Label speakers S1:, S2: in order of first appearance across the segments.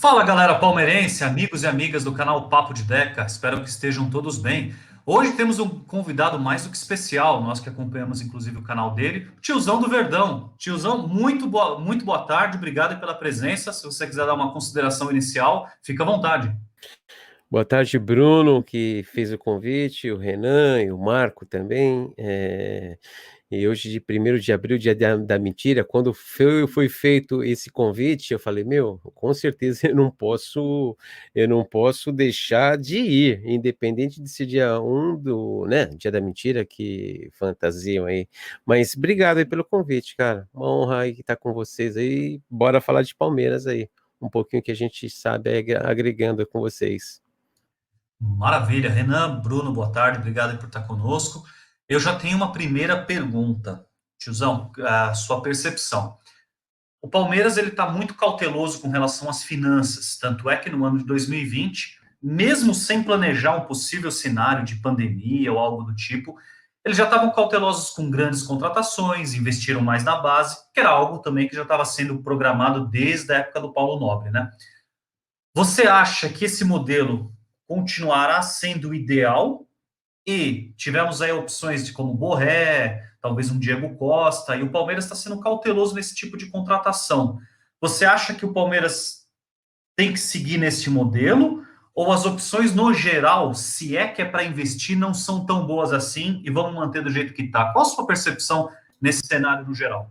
S1: Fala galera palmeirense, amigos e amigas do canal Papo de Deca, espero que estejam todos bem. Hoje temos um convidado mais do que especial, nós que acompanhamos inclusive o canal dele, o Tiozão do Verdão. Tiozão, muito boa tarde, obrigado pela presença. Se você quiser dar uma consideração inicial, fica à vontade.
S2: Boa tarde, Bruno, que fez o convite, o Renan e o Marco também. E hoje, de 1º de abril, dia da mentira, quando foi feito esse convite, eu falei, meu, com certeza eu não posso deixar de ir, independente de ser dia 1 né, dia da mentira, que fantasiam aí. Mas obrigado aí pelo convite, cara. Uma honra aí estar com vocês aí. Bora falar de Palmeiras aí. Um pouquinho que a gente sabe aí, agregando com vocês.
S1: Maravilha, Renan, Bruno, boa tarde, obrigado por estar conosco. Eu já tenho uma primeira pergunta, Tiozão, a sua percepção. O Palmeiras ele está muito cauteloso com relação às finanças, tanto é que no ano de 2020, mesmo sem planejar um possível cenário de pandemia ou algo do tipo, eles já estavam cautelosos com grandes contratações, investiram mais na base, que era algo também que já estava sendo programado desde a época do Paulo Nobre, né? Você acha que esse modelo continuará sendo ideal? E tivemos aí opções de como Borré, talvez um Diego Costa, e o Palmeiras está sendo cauteloso nesse tipo de contratação. Você acha que o Palmeiras tem que seguir nesse modelo? Ou as opções no geral, se é que é para investir, não são tão boas assim e vamos manter do jeito que está? Qual a sua percepção nesse cenário no geral?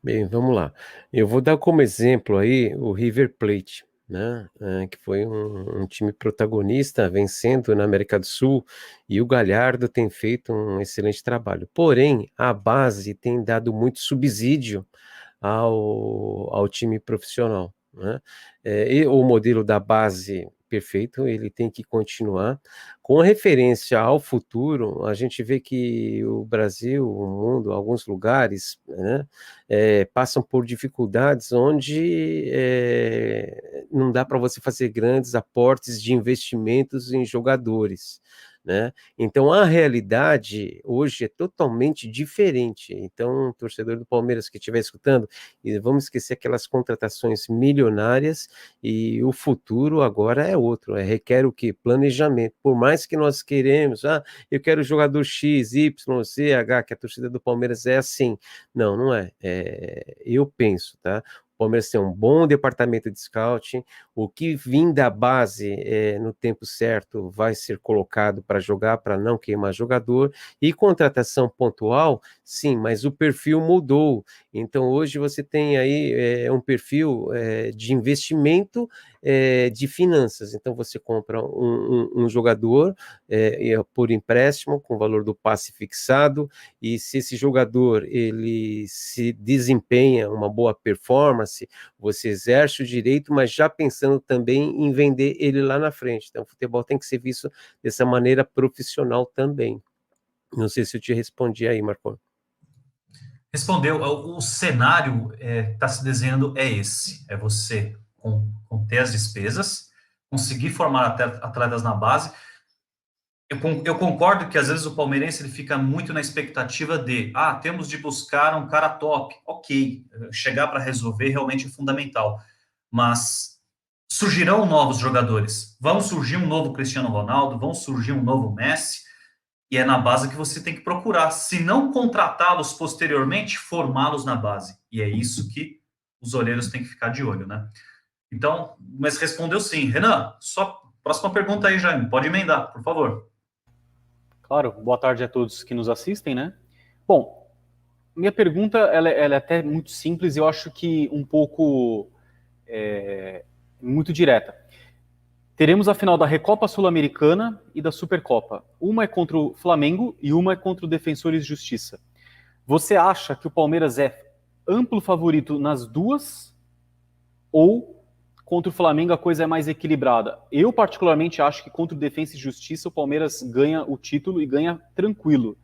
S2: Bem, vamos lá. Eu vou dar como exemplo aí o River Plate, né? Que foi um time protagonista vencendo na América do Sul e o Galhardo tem feito um excelente trabalho. Porém, a base tem dado muito subsídio ao time profissional, né? E o modelo da base perfeito, ele tem que continuar. Com referência ao futuro, a gente vê que o Brasil, o mundo, alguns lugares, né, passam por dificuldades onde não dá para você fazer grandes aportes de investimentos em jogadores, né? Então a realidade hoje é totalmente diferente. Então, o torcedor do Palmeiras que estiver escutando, e vamos esquecer aquelas contratações milionárias e o futuro agora é outro, requer o quê? Planejamento. Por mais que nós queremos, eu quero jogador X, Y, Z, H, que a torcida do Palmeiras é assim. Não, não é. Eu penso, tá? O Palmeiras tem um bom departamento de scouting, o que vir da base no tempo certo vai ser colocado para jogar, para não queimar jogador, e contratação pontual, sim, mas o perfil mudou. Então hoje você tem aí um perfil de investimento de finanças. Então você compra um jogador por empréstimo com o valor do passe fixado, e se esse jogador ele se desempenha uma boa performance, você exerce o direito, mas já pensando também em vender ele lá na frente. Então o futebol tem que ser visto dessa maneira profissional também. Não sei se eu te respondi aí, Marco.
S1: Respondeu, o cenário que está se desenhando é esse: é você conter as despesas, conseguir formar atletas na base. Eu concordo que às vezes o palmeirense ele fica muito na expectativa de, temos de buscar um cara top. Ok, chegar para resolver realmente é fundamental. Mas surgirão novos jogadores. Vão surgir um novo Cristiano Ronaldo, vão surgir um novo Messi, e é na base que você tem que procurar. Se não contratá-los posteriormente, formá-los na base. E é isso que os olheiros têm que ficar de olho, né? Então, mas respondeu sim. Renan, só próxima pergunta aí, Jaime. Pode emendar, por favor.
S3: Claro, boa tarde a todos que nos assistem, né? Bom, minha pergunta ela é até muito simples e eu acho que um pouco muito direta. Teremos a final da Recopa Sul-Americana e da Supercopa. Uma é contra o Flamengo e uma é contra o Defensores de Justiça. Você acha que o Palmeiras é amplo favorito nas duas ou contra o Flamengo a coisa é mais equilibrada? Eu particularmente acho que contra o Defensa e Justiça o Palmeiras ganha o título e ganha tranquilo.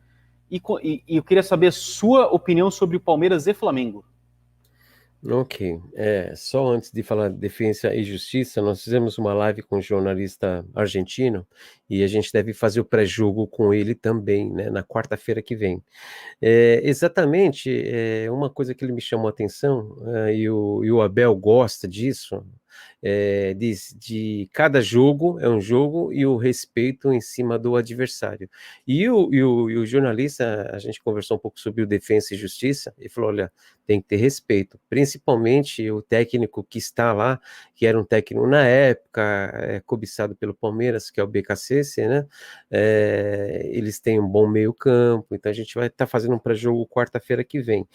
S3: E eu queria saber a sua opinião sobre o Palmeiras e Flamengo.
S2: Ok, só antes de falar de Defensa e Justiça, nós fizemos uma live com um jornalista argentino e a gente deve fazer o pré-jogo com ele também, né, na quarta-feira que vem. Exatamente, uma coisa que ele me chamou a atenção, e o Abel gosta disso, de cada jogo é um jogo e o respeito em cima do adversário. E o jornalista, a gente conversou um pouco sobre o Defensa e Justiça, e falou, olha, tem que ter respeito, principalmente o técnico que está lá, que era um técnico na época, cobiçado pelo Palmeiras, que é o BKSS, né? Eles têm um bom meio campo, então a gente vai estar fazendo um pré-jogo quarta-feira que vem.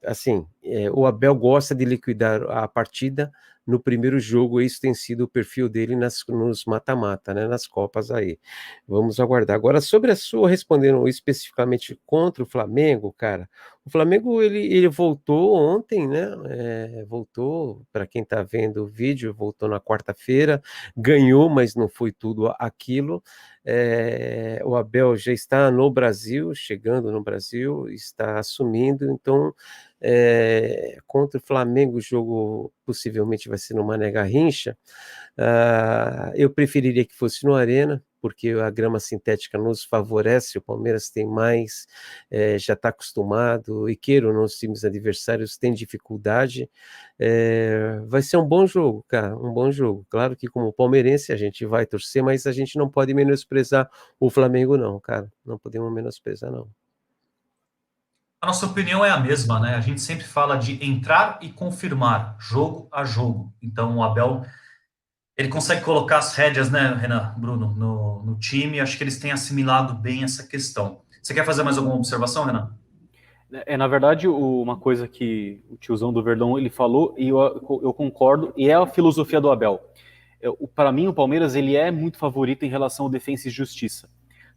S2: Assim, o Abel gosta de liquidar a partida no primeiro jogo, isso tem sido o perfil dele nos mata-mata, né, nas Copas aí. Vamos aguardar. Agora, sobre a sua, respondendo especificamente contra o Flamengo, cara, o Flamengo, ele voltou ontem, né, voltou, para quem tá vendo o vídeo, voltou na quarta-feira, ganhou, mas não foi tudo aquilo. O Abel já está no Brasil, chegando no Brasil, está assumindo, então contra o Flamengo o jogo possivelmente vai ser no Mané Garrincha. Eu preferiria que fosse no Arena, porque a grama sintética nos favorece, o Palmeiras tem mais, já está acostumado, e queira ou não, os times adversários têm dificuldade. Vai ser um bom jogo, cara, um bom jogo. Claro que como palmeirense a gente vai torcer, mas a gente não pode menosprezar o Flamengo não, cara, não podemos menosprezar não.
S1: A nossa opinião é a mesma, né? A gente sempre fala de entrar e confirmar, jogo a jogo. Então, o Abel, ele consegue colocar as rédeas, né, Renan, Bruno, no time. Acho que eles têm assimilado bem essa questão. Você quer fazer mais alguma observação, Renan?
S3: Na verdade, uma coisa que o tiozão do Verdão ele falou, e eu concordo, e é a filosofia do Abel. Para mim, o Palmeiras ele é muito favorito em relação ao Defensa e Justiça.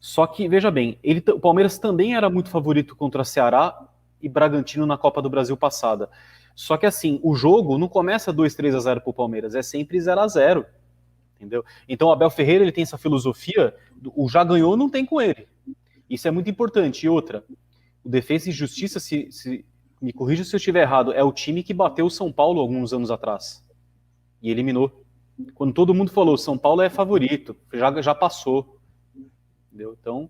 S3: Só que, veja bem, o Palmeiras também era muito favorito contra Ceará e Bragantino na Copa do Brasil passada. Só que, assim, o jogo não começa 2-3-0 para o Palmeiras, é sempre 0-0, entendeu? Então, o Abel Ferreira ele tem essa filosofia, o já ganhou não tem com ele. Isso é muito importante. E outra, o Defensa e Justiça, me corrija se eu estiver errado, é o time que bateu o São Paulo alguns anos atrás e eliminou. Quando todo mundo falou São Paulo é favorito, já passou. Entendeu? Então,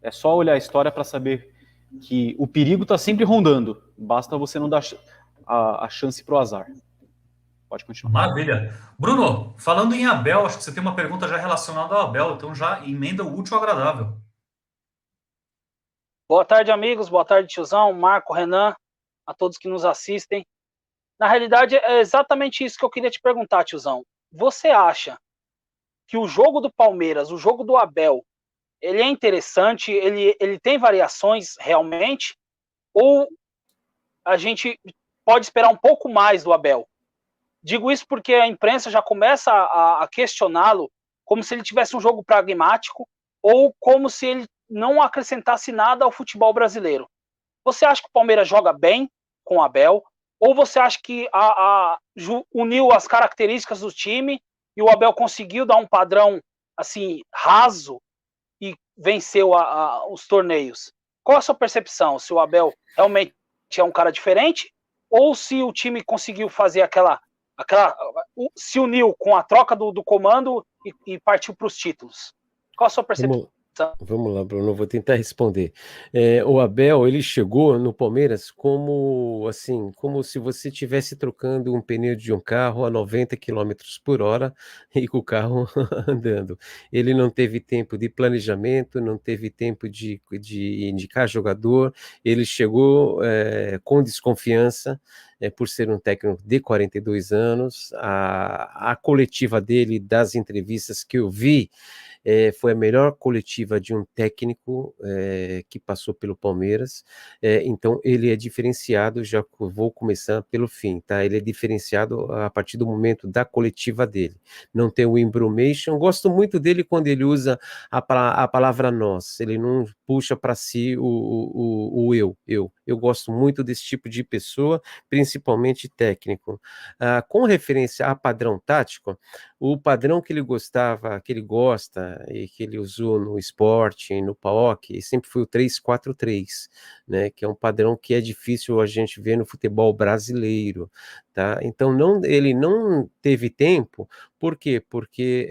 S3: é só olhar a história para saber que o perigo está sempre rondando. Basta você não dar a chance para o azar. Pode continuar.
S1: Maravilha. Bruno, falando em Abel, acho que você tem uma pergunta já relacionada ao Abel, então já emenda o útil ao agradável.
S4: Boa tarde, amigos. Boa tarde, tiozão, Marco, Renan, a todos que nos assistem. Na realidade, é exatamente isso que eu queria te perguntar, tiozão. Você acha que o jogo do Palmeiras, o jogo do Abel, ele é interessante, ele tem variações realmente? Ou a gente pode esperar um pouco mais do Abel? Digo isso porque a imprensa já começa a questioná-lo como se ele tivesse um jogo pragmático ou como se ele não acrescentasse nada ao futebol brasileiro. Você acha que o Palmeiras joga bem com o Abel? Ou você acha que uniu as características do time e o Abel conseguiu dar um padrão assim raso e venceu os torneios? Qual a sua percepção? Se o Abel realmente é um cara diferente ou se o time conseguiu fazer se uniu com a troca do comando e partiu para os títulos? Qual a sua percepção?
S2: Vamos lá, Bruno, vou tentar responder. O Abel, ele chegou no Palmeiras como se você estivesse trocando um pneu de um carro a 90 quilômetros por hora e com o carro andando. Ele não teve tempo de planejamento, não teve tempo de indicar jogador, ele chegou com desconfiança, por ser um técnico de 42 anos, a coletiva dele, das entrevistas que eu vi, foi a melhor coletiva de um técnico que passou pelo Palmeiras, então ele é diferenciado, já vou começar pelo fim, tá? Ele é diferenciado a partir do momento da coletiva dele, não tem o embromation, gosto muito dele quando ele usa a palavra nós, ele não puxa para si o eu gosto muito desse tipo de pessoa, principalmente técnico. Com referência a padrão tático, o padrão que ele gostava, que ele gosta e que ele usou no esporte, no PAOK, sempre foi o 3-4-3, né, que é um padrão que é difícil a gente ver no futebol brasileiro, tá? Então ele não teve tempo, por quê? Porque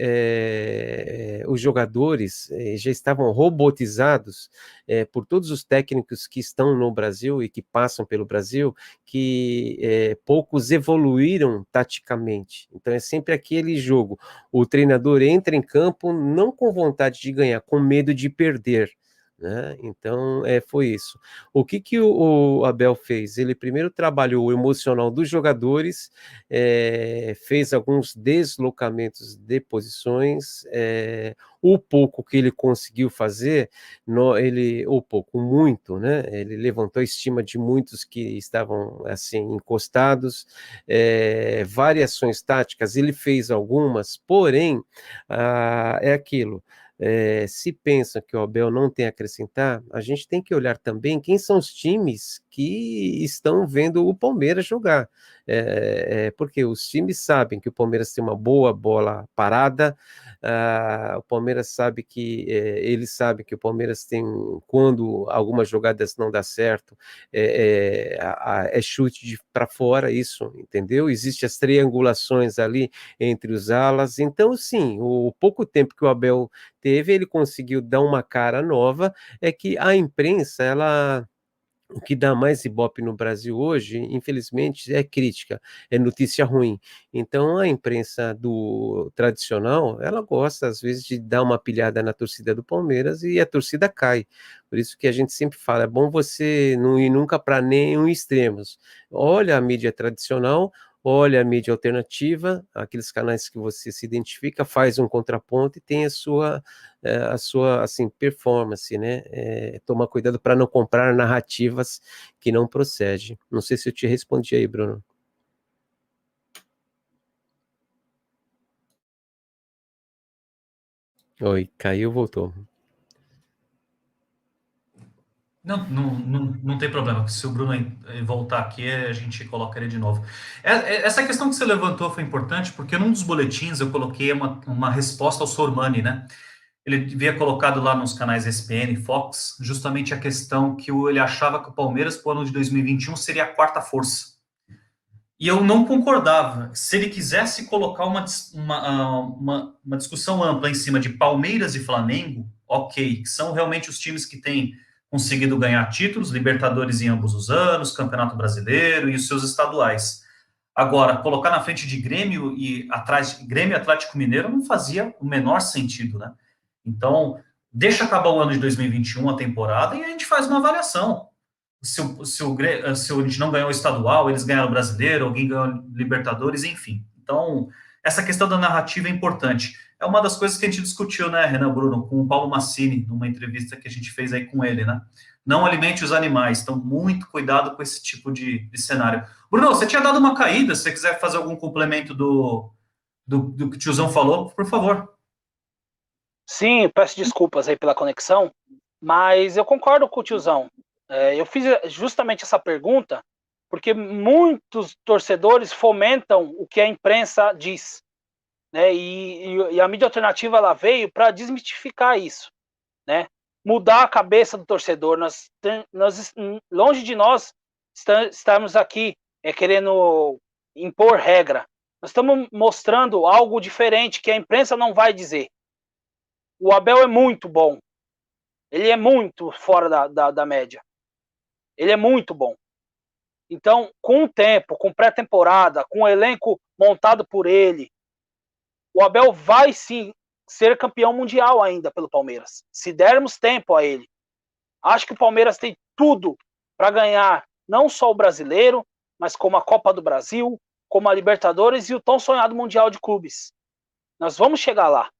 S2: os jogadores já estavam robotizados por todos os técnicos que estão no Brasil e que passam pelo Brasil, que poucos evoluíram taticamente. Então é sempre aquele jogo, o treinador entra em campo não com vontade de ganhar, com medo de perder, né? Então, foi isso. O que o Abel fez? Ele primeiro trabalhou o emocional dos jogadores, fez alguns deslocamentos de posições, o pouco que ele conseguiu fazer, ou pouco, muito, né? Ele levantou a estima de muitos que estavam, assim, encostados, variações táticas, ele fez algumas, porém, é aquilo. Se pensa que o Abel não tem a acrescentar, a gente tem que olhar também quem são os times que estão vendo o Palmeiras jogar. Porque os times sabem que o Palmeiras tem uma boa bola parada, o Palmeiras sabe que eles sabem que o Palmeiras tem, quando algumas jogadas não dá certo, é chute para fora, isso, entendeu? Existem as triangulações ali entre os alas, então sim, o pouco tempo que o Abel teve, ele conseguiu dar uma cara nova, é que a imprensa, o que dá mais ibope no Brasil hoje, infelizmente, é crítica, é notícia ruim. Então, a imprensa do tradicional, ela gosta, às vezes, de dar uma pilhada na torcida do Palmeiras e a torcida cai. Por isso que a gente sempre fala, é bom você não ir nunca para nenhum extremos. Olha a mídia tradicional, olha a mídia alternativa, aqueles canais que você se identifica, faz um contraponto e tem a sua assim, performance, né? Tomar cuidado para não comprar narrativas que não procedem. Não sei se eu te respondi aí, Bruno. Oi, caiu, voltou.
S1: Não tem problema. Se o Bruno voltar aqui, a gente coloca ele de novo. Essa questão que você levantou foi importante, porque num dos boletins eu coloquei uma resposta ao Sormani, né? Ele havia colocado lá nos canais ESPN, Fox, justamente a questão que ele achava que o Palmeiras, para o ano de 2021, seria a quarta força. E eu não concordava. Se ele quisesse colocar uma discussão ampla em cima de Palmeiras e Flamengo, ok, que são realmente os times que têm conseguido ganhar títulos, Libertadores em ambos os anos, Campeonato Brasileiro e os seus estaduais. Agora, colocar na frente de Grêmio e atrás de Grêmio e Atlético Mineiro não fazia o menor sentido, né? Então, deixa acabar o ano de 2021, a temporada, e a gente faz uma avaliação. Se a gente não ganhou o estadual, eles ganharam o brasileiro, alguém ganhou o Libertadores, enfim. Então, essa questão da narrativa é importante. É uma das coisas que a gente discutiu, né, Renan Bruno, com o Paulo Massini, numa entrevista que a gente fez aí com ele, né? Não alimente os animais, então muito cuidado com esse tipo de cenário. Bruno, você tinha dado uma caída, se você quiser fazer algum complemento do que o tiozão falou, por favor.
S4: Sim, peço desculpas aí pela conexão, mas eu concordo com o tiozão. Eu fiz justamente essa pergunta porque muitos torcedores fomentam o que a imprensa diz, né? E a mídia alternativa ela veio para desmistificar isso, né? Mudar a cabeça do torcedor. Longe de nós estarmos aqui querendo impor regra. Nós estamos mostrando algo diferente que a imprensa não vai dizer. O Abel é muito bom. Ele é muito fora da média. Ele é muito bom. Então, com o tempo, com pré-temporada, com o elenco montado por ele, o Abel vai sim ser campeão mundial ainda pelo Palmeiras, se dermos tempo a ele. Acho que o Palmeiras tem tudo para ganhar não só o Brasileiro, mas como a Copa do Brasil, como a Libertadores e o tão sonhado Mundial de Clubes. Nós vamos chegar lá.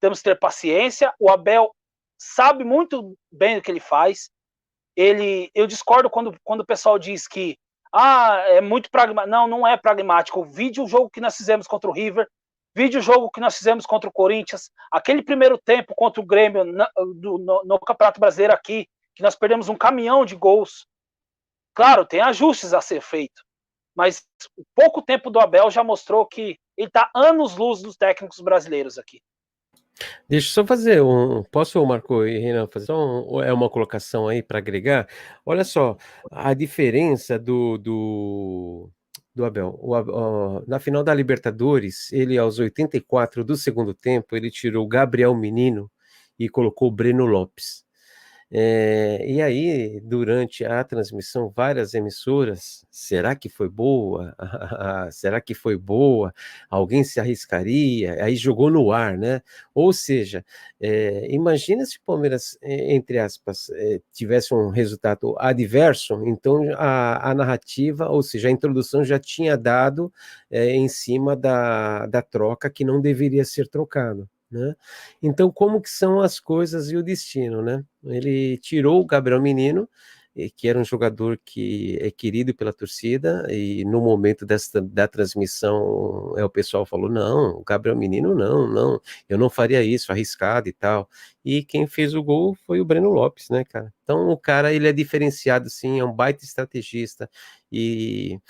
S4: Temos que ter paciência. O Abel sabe muito bem o que ele faz. Eu discordo quando o pessoal diz que é muito pragmático. Não é pragmático. Vide o jogo que nós fizemos contra o River, vide o jogo que nós fizemos contra o Corinthians, aquele primeiro tempo contra o Grêmio no Campeonato Brasileiro aqui, que nós perdemos um caminhão de gols. Claro, tem ajustes a ser feito, mas o pouco tempo do Abel já mostrou que ele está anos-luz dos técnicos brasileiros aqui.
S2: Deixa eu só fazer Posso, Marco e Renan, fazer só uma colocação aí para agregar? Olha só, a diferença do do Abel. Na final da Libertadores, ele aos 84 do segundo tempo, ele tirou o Gabriel Menino e colocou o Breno Lopes. E aí, durante a transmissão, várias emissoras, será que foi boa? Será que foi boa? Alguém se arriscaria? Aí jogou no ar, né? Ou seja, imagina se o Palmeiras, entre aspas, tivesse um resultado adverso, então a narrativa, ou seja, a introdução já tinha dado em cima da troca que não deveria ser trocado, né? Então, como que são as coisas e o destino, né? Ele tirou o Gabriel Menino, que era um jogador que é querido pela torcida, e no momento da transmissão, o pessoal falou, não, o Gabriel Menino não, eu não faria isso, arriscado e tal. E quem fez o gol foi o Breno Lopes, né, cara? Então, o cara, ele é diferenciado, sim, é um baita estrategista, e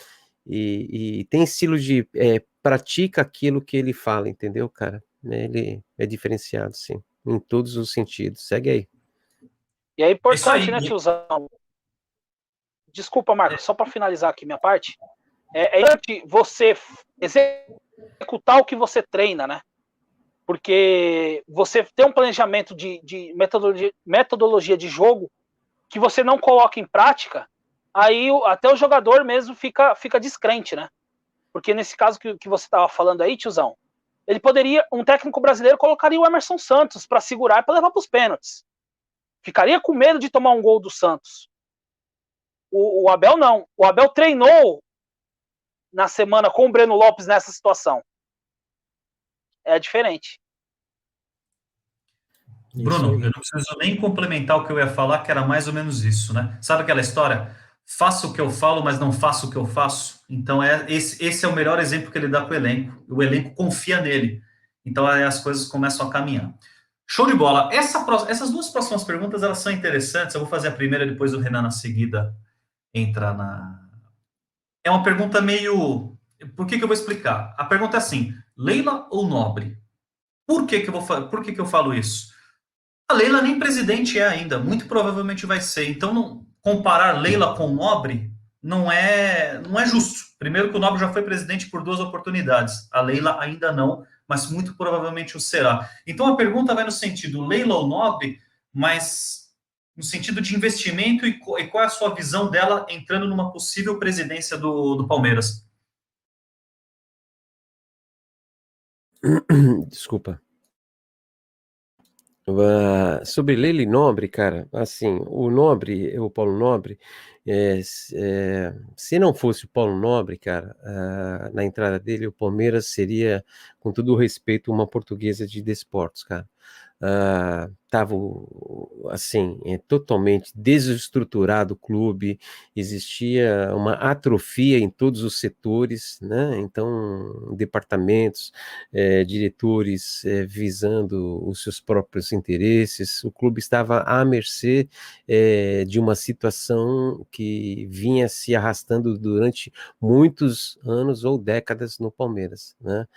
S2: tem estilo de, pratica aquilo que ele fala, entendeu, cara? Ele é diferenciado, sim, em todos os sentidos. Segue aí.
S4: E é
S1: É isso
S4: importante,
S1: aí.
S4: né, tiozão? Desculpa, Marcos, só para finalizar aqui minha parte. É importante você executar o que você treina, né? Porque você tem um planejamento de metodologia de jogo que você não coloca em prática, aí até o jogador mesmo fica descrente, né? Porque nesse caso que você estava falando aí, tiozão, um técnico brasileiro colocaria o Emerson Santos para segurar e para levar para os pênaltis. Ficaria com medo de tomar um gol do Santos. O Abel não. O Abel treinou na semana com o Breno Lopes nessa situação. É diferente.
S1: Bruno, eu não preciso nem complementar o que eu ia falar, que era mais ou menos isso, né? Sabe aquela história? Faço o que eu falo, mas não faço o que eu faço. Então, esse é o melhor exemplo que ele dá para o elenco. O elenco confia nele. Então, aí as coisas começam a caminhar. Show de bola. Essas duas próximas perguntas, elas são interessantes. Eu vou fazer a primeira, depois o Renan, na seguida, entra na... É uma pergunta meio... Por que eu vou explicar? A pergunta é assim, Leila ou Nobre? Por que eu falo isso? A Leila nem presidente é ainda, muito provavelmente vai ser. Então, comparar Leila com Nobre não é justo. Primeiro que o Nobre já foi presidente por 2 oportunidades. A Leila ainda não, mas muito provavelmente o será. Então, a pergunta vai no sentido Leila ou Nobre, mas no sentido de investimento e qual é a sua visão dela entrando numa possível presidência do Palmeiras.
S2: Desculpa. Sobre Leila e Nobre, cara, assim, o Paulo Nobre, se não fosse o Paulo Nobre, cara, na entrada dele, o Palmeiras seria, com todo o respeito, uma portuguesa de desportos, cara. Tava assim, totalmente desestruturado o clube, existia uma atrofia em todos os setores, né? Então, departamentos, diretores visando os seus próprios interesses, o clube estava à mercê de uma situação que vinha se arrastando durante muitos anos ou décadas no Palmeiras, né?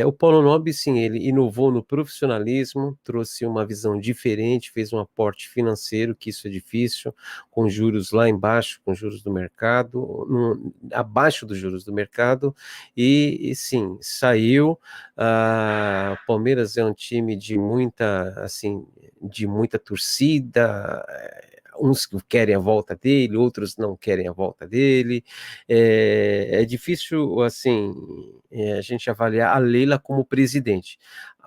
S2: O Paulo Nobre, sim, ele inovou no profissionalismo, trouxe uma visão diferente, fez um aporte financeiro, que isso é difícil, com juros lá embaixo, com juros do mercado, abaixo dos juros do mercado, e sim, saiu. O Palmeiras é um time de muita torcida, uns querem a volta dele, outros não querem a volta dele. É difícil, assim, a gente avaliar a Leila como presidente,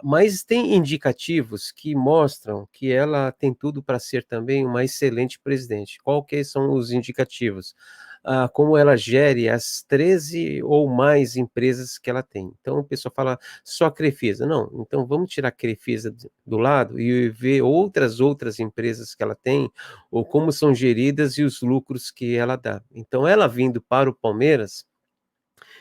S2: mas tem indicativos que mostram que ela tem tudo para ser também uma excelente presidente. Quais são os indicativos? Como ela gere as 13 ou mais empresas que ela tem. Então, o pessoal fala só a Crefisa. Não, então vamos tirar a Crefisa do lado e ver outras empresas que ela tem, ou como são geridas e os lucros que ela dá. Então, ela vindo para o Palmeiras,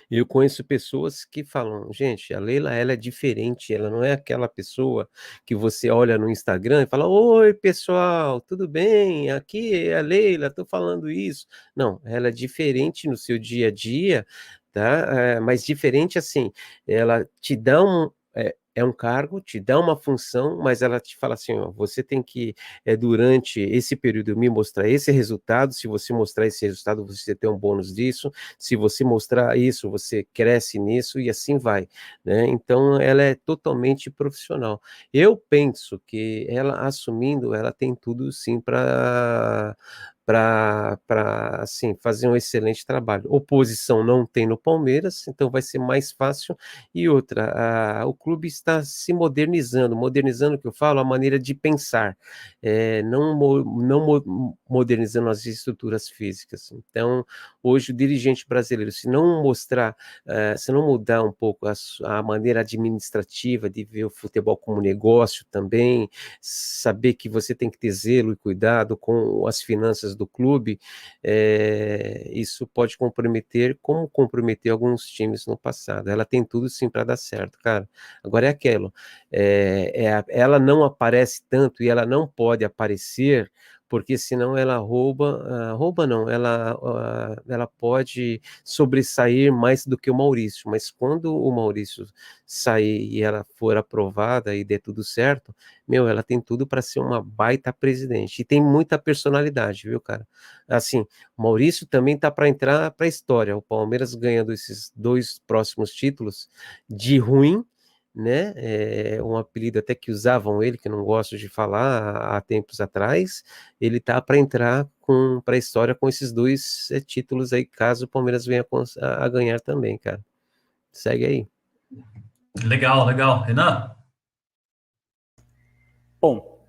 S2: eu conheço pessoas que falam, gente, a Leila, ela é diferente, ela não é aquela pessoa que você olha no Instagram e fala, oi, pessoal, tudo bem? Aqui é a Leila, estou falando isso. Não, ela é diferente no seu dia a dia, tá? Mas diferente assim, ela te dá é um cargo, te dá uma função, mas ela te fala assim, ó, você tem que, durante esse período, me mostrar esse resultado, se você mostrar esse resultado, você tem um bônus disso, se você mostrar isso, você cresce nisso, e assim vai, né? Então, ela é totalmente profissional. Eu penso que ela, assumindo, ela tem tudo, sim, para assim, fazer um excelente trabalho. Oposição não tem no Palmeiras, então vai ser mais fácil. E outra, o clube está se modernizando o que eu falo, a maneira de pensar, não modernizando as estruturas físicas. Então, hoje o dirigente brasileiro, se não mostrar, se não mudar um pouco a maneira administrativa de ver o futebol como negócio também, saber que você tem que ter zelo e cuidado com as finanças do clube, isso pode comprometer, como comprometeu alguns times no passado. Ela tem tudo sim para dar certo, cara. Agora é aquilo, ela não aparece tanto e ela não pode aparecer, porque senão ela rouba não, ela pode sobressair mais do que o Maurício, mas quando o Maurício sair e ela for aprovada e der tudo certo, ela tem tudo para ser uma baita presidente. E tem muita personalidade, viu, cara? Assim, o Maurício também tá para entrar para a história. O Palmeiras ganhando esses 2 próximos títulos de ruim, né? Um apelido até que usavam ele, que eu não gosto de falar, há tempos atrás. Ele tá para entrar para a história com esses 2 títulos aí, caso o Palmeiras venha a ganhar também, cara. Segue aí.
S1: Legal, legal. Renan?
S3: Bom,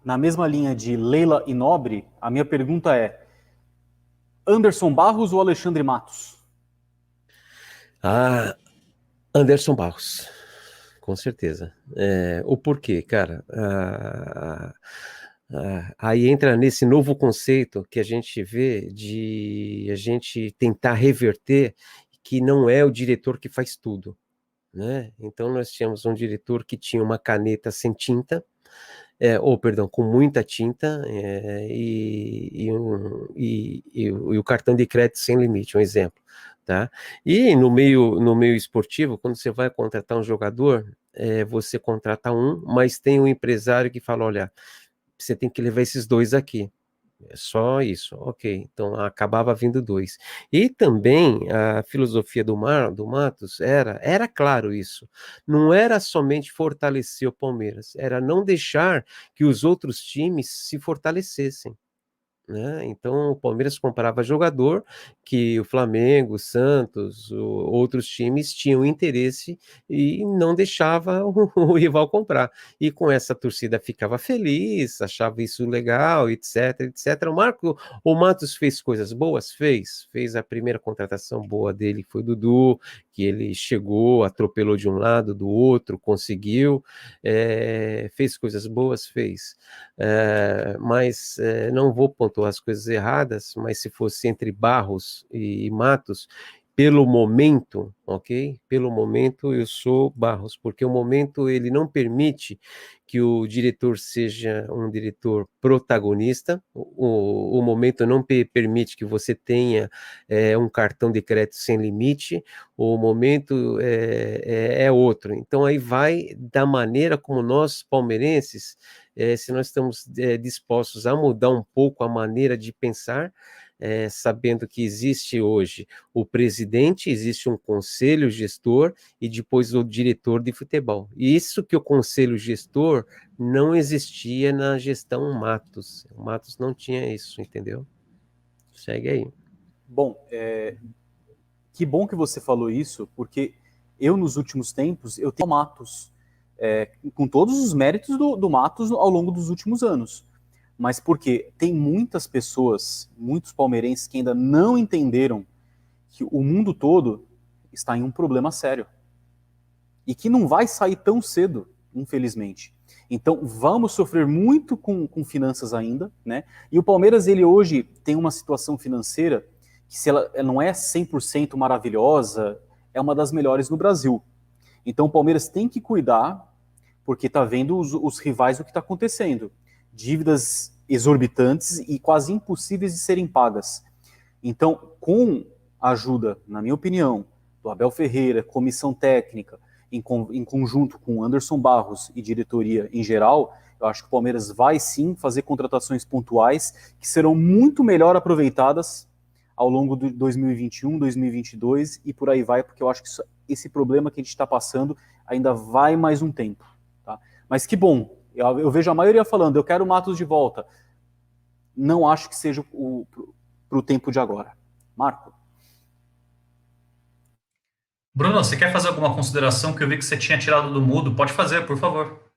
S3: na mesma linha de Leila e Nobre, a minha pergunta é: Anderson Barros ou Alexandre Matos?
S2: Anderson Barros, com certeza. O porquê, cara? Aí entra nesse novo conceito que a gente vê de a gente tentar reverter, que não é o diretor que faz tudo, né? Então nós tínhamos um diretor que tinha uma caneta sem tinta, ou perdão, com muita tinta, e o cartão de crédito sem limite, um exemplo, tá? E no meio esportivo, quando você vai contratar um jogador, você contrata um, mas tem um empresário que fala, olha, você tem que levar esses 2 aqui. É só isso, ok. Então acabava vindo 2. E também a filosofia do Matos era claro isso. Não era somente fortalecer o Palmeiras, era não deixar que os outros times se fortalecessem, né? Então o Palmeiras comprava jogador que o Flamengo, o Santos, outros times tinham interesse e não deixava o rival comprar. E com essa torcida ficava feliz, achava isso legal, etc, etc. O Matos fez coisas boas? Fez a primeira contratação boa dele, foi o Dudu, que ele chegou, atropelou de um lado, do outro, conseguiu, fez coisas boas? Fez. Mas não vou pontuar as coisas erradas, mas se fosse entre Barros e Matos, pelo momento, ok? Pelo momento eu sou Barros, porque o momento ele não permite que o diretor seja um diretor protagonista, o momento não permite que você tenha um cartão de crédito sem limite, o momento é outro. Então aí vai da maneira como nós, palmeirenses, se nós estamos dispostos a mudar um pouco a maneira de pensar, sabendo que existe hoje o presidente, existe um conselho gestor e depois o diretor de futebol. E isso que o conselho gestor não existia na gestão Matos. O Matos não tinha isso, entendeu? Segue aí.
S3: Bom, que bom que você falou isso, porque eu, nos últimos tempos, eu tenho o Matos, com todos os méritos do Matos ao longo dos últimos anos. Mas porque tem muitas pessoas, muitos palmeirenses que ainda não entenderam que o mundo todo está em um problema sério. E que não vai sair tão cedo, infelizmente. Então, vamos sofrer muito com finanças ainda, né? E o Palmeiras, ele hoje tem uma situação financeira que, se ela não é 100% maravilhosa, é uma das melhores no Brasil. Então, o Palmeiras tem que cuidar, porque está vendo os rivais o que está acontecendo. Dívidas exorbitantes e quase impossíveis de serem pagas. Então, com a ajuda, na minha opinião, do Abel Ferreira, comissão técnica, em conjunto com Anderson Barros e diretoria em geral, eu acho que o Palmeiras vai sim fazer contratações pontuais que serão muito melhor aproveitadas ao longo de 2021, 2022 e por aí vai, porque eu acho que esse problema que a gente está passando ainda vai mais um tempo. Tá? Mas que bom, eu vejo a maioria falando, eu quero o Matos de volta. Não acho que seja para o tempo de agora. Marco?
S1: Bruno, você quer fazer alguma consideração que eu vi que você tinha tirado do mudo? Pode fazer, por favor.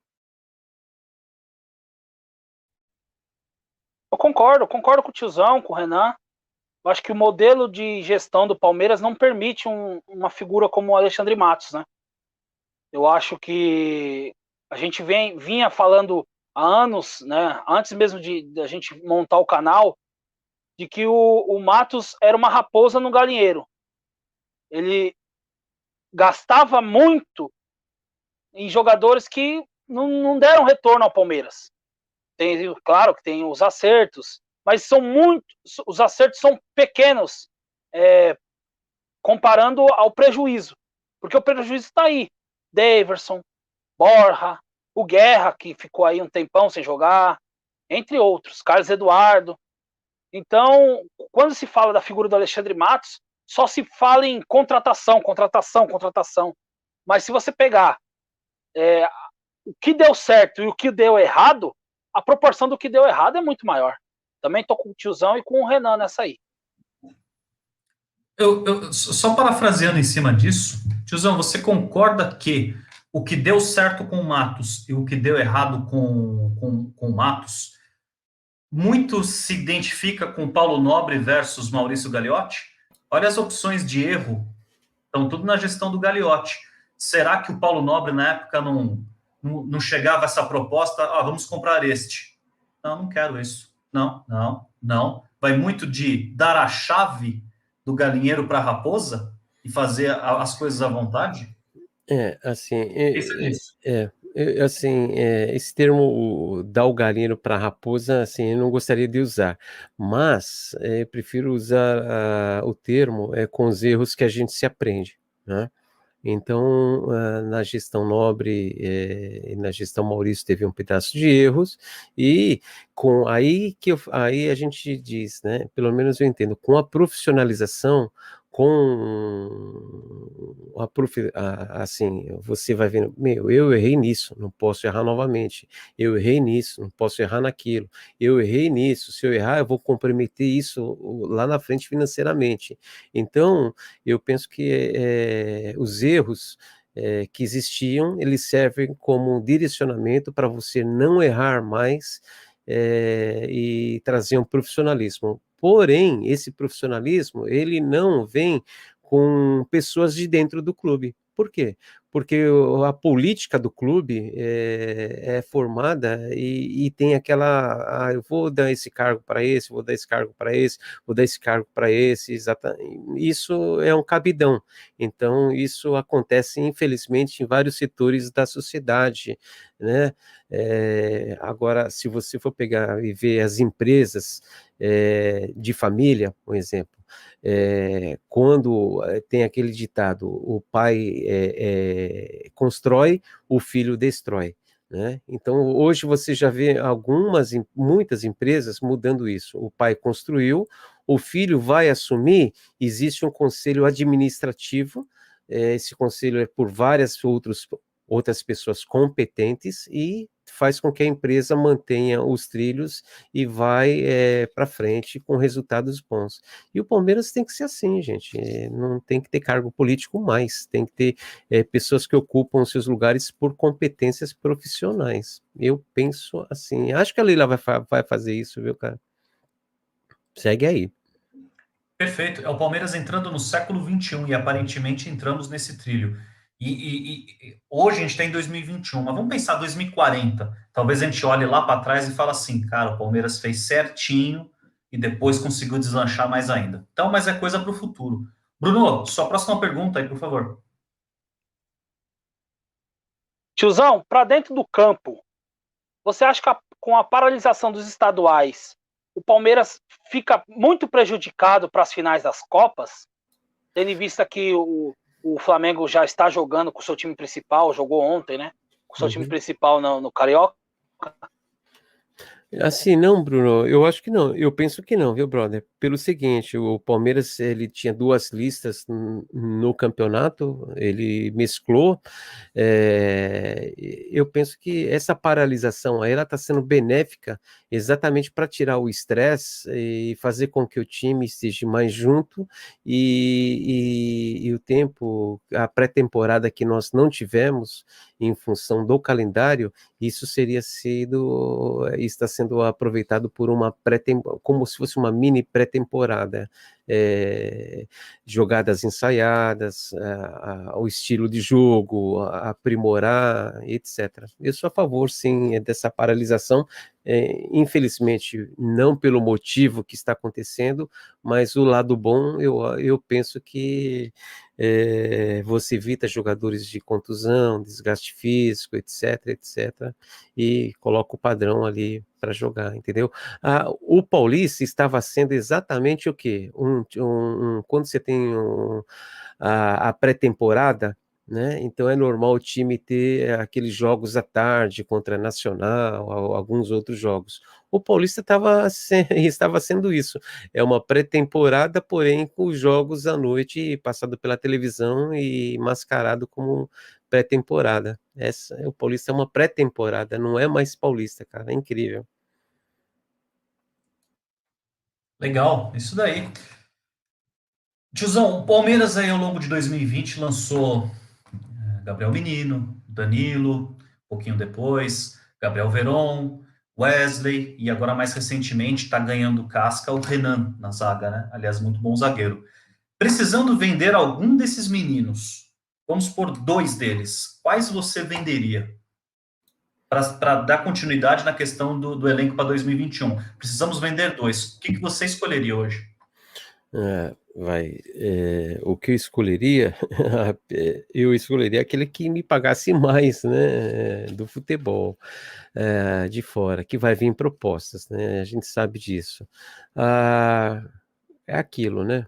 S4: Eu concordo com o tiozão, com o Renan. Eu acho que o modelo de gestão do Palmeiras não permite uma figura como o Alexandre Matos, né? Eu acho que a gente vinha falando há anos, né, antes mesmo de a gente montar o canal, de que o Matos era uma raposa no galinheiro. Ele gastava muito em jogadores que não deram retorno ao Palmeiras. Claro que tem os acertos, mas os acertos são pequenos comparando ao prejuízo, porque o prejuízo está aí. Daverson, Borja, o Guerra, que ficou aí um tempão sem jogar, entre outros, Carlos Eduardo. Então, quando se fala da figura do Alexandre Matos, só se fala em contratação. Mas se você pegar o que deu certo e o que deu errado, a proporção do que deu errado é muito maior. Também estou com o tiozão e com o Renan nessa aí.
S1: Só parafraseando em cima disso, tiozão, você concorda que o que deu certo com o Matos e o que deu errado com o Matos, muito se identifica com Paulo Nobre versus Maurício Gagliotti? Olha as opções de erro, estão tudo na gestão do Gagliotti. Será que o Paulo Nobre, na época, não chegava a essa proposta, vamos comprar este? Não quero isso. Não. Vai muito de dar a chave do galinheiro para a raposa e fazer as coisas à vontade?
S2: Esse termo dar o galinheiro para a raposa, assim, eu não gostaria de usar, mas eu prefiro usar o termo com os erros que a gente se aprende, né? Então, na gestão Nobre e na gestão Maurício teve um pedaço de erros, e aí a gente diz, né? Pelo menos eu entendo, com a profissionalização, assim, você vai vendo, eu errei nisso, não posso errar novamente, eu errei nisso, não posso errar naquilo, eu errei nisso, se eu errar, eu vou comprometer isso lá na frente financeiramente. Então, eu penso que os erros que existiam, eles servem como um direcionamento para você não errar mais e trazer um profissionalismo. Porém, esse profissionalismo, ele não vem com pessoas de dentro do clube. Por quê? Porque a política do clube é formada e tem aquela, eu vou dar esse cargo para esse, vou dar esse cargo para esse, vou dar esse cargo para esse, isso é um cabidão. Então, isso acontece, infelizmente, em vários setores da sociedade, né? Agora, se você for pegar e ver as empresas de família, por exemplo, quando tem aquele ditado, o pai constrói, o filho destrói, né? Então, hoje você já vê muitas empresas mudando isso. O pai construiu, o filho vai assumir, existe um conselho administrativo, esse conselho é por várias outras pessoas competentes e faz com que a empresa mantenha os trilhos e vai para frente com resultados bons. E o Palmeiras tem que ser assim, gente, não tem que ter cargo político mais, tem que ter pessoas que ocupam seus lugares por competências profissionais. Eu penso assim, acho que a Leila vai fazer isso, viu, cara? Segue aí.
S1: Perfeito. É o Palmeiras entrando no século XXI e aparentemente entramos nesse trilho. E hoje a gente está em 2021, mas vamos pensar 2040. Talvez a gente olhe lá para trás e fale assim, cara, o Palmeiras fez certinho e depois conseguiu deslanchar mais ainda. Então, mas é coisa para o futuro. Bruno, sua próxima pergunta aí, por favor.
S4: Tiozão, para dentro do campo, você acha que com a paralisação dos estaduais, o Palmeiras fica muito prejudicado para as finais das Copas, tendo em vista que o Flamengo já está jogando com o seu time principal, jogou ontem, né? Com o seu time principal no Carioca?
S2: Assim, não, Bruno, eu acho que não. Eu penso que não, viu, brother? Pelo seguinte, o Palmeiras, ele tinha duas listas no campeonato, ele mesclou. Eu penso que essa paralisação aí, ela está sendo benéfica exatamente para tirar o estresse e fazer com que o time esteja mais junto e o tempo, a pré-temporada que nós não tivemos em função do calendário, isso está sendo aproveitado por uma pré-temporada, como se fosse uma mini pré-temporada, jogadas ensaiadas, o estilo de jogo, aprimorar, etc. Eu sou a favor, sim, dessa paralisação, infelizmente, não pelo motivo que está acontecendo, mas o lado bom, eu penso que você evita jogadores de contusão, desgaste físico, etc, etc, e coloca o padrão ali para jogar, entendeu? O Paulista estava sendo exatamente o quê? Quando você tem a pré-temporada, né? Então é normal o time ter aqueles jogos à tarde contra a Nacional, alguns outros jogos. O Paulista estava sendo isso. É uma pré-temporada, porém com os jogos à noite passado pela televisão e mascarado como pré-temporada. O Paulista é uma pré-temporada, não é mais Paulista, cara. É incrível.
S1: Legal, isso daí. Tiozão, o Palmeiras aí ao longo de 2020 lançou Gabriel Menino, Danilo, um pouquinho depois, Gabriel Veron, Wesley, e agora mais recentemente está ganhando casca o Renan na zaga, né? Aliás, muito bom zagueiro. Precisando vender algum desses meninos, vamos por 2 deles, quais você venderia? Para dar continuidade na questão do elenco para 2021. Precisamos vender 2. O que você escolheria hoje?
S2: O que eu escolheria? Eu escolheria aquele que me pagasse mais, né, do futebol, de fora, que vai vir em propostas, né, a gente sabe disso. É aquilo, né?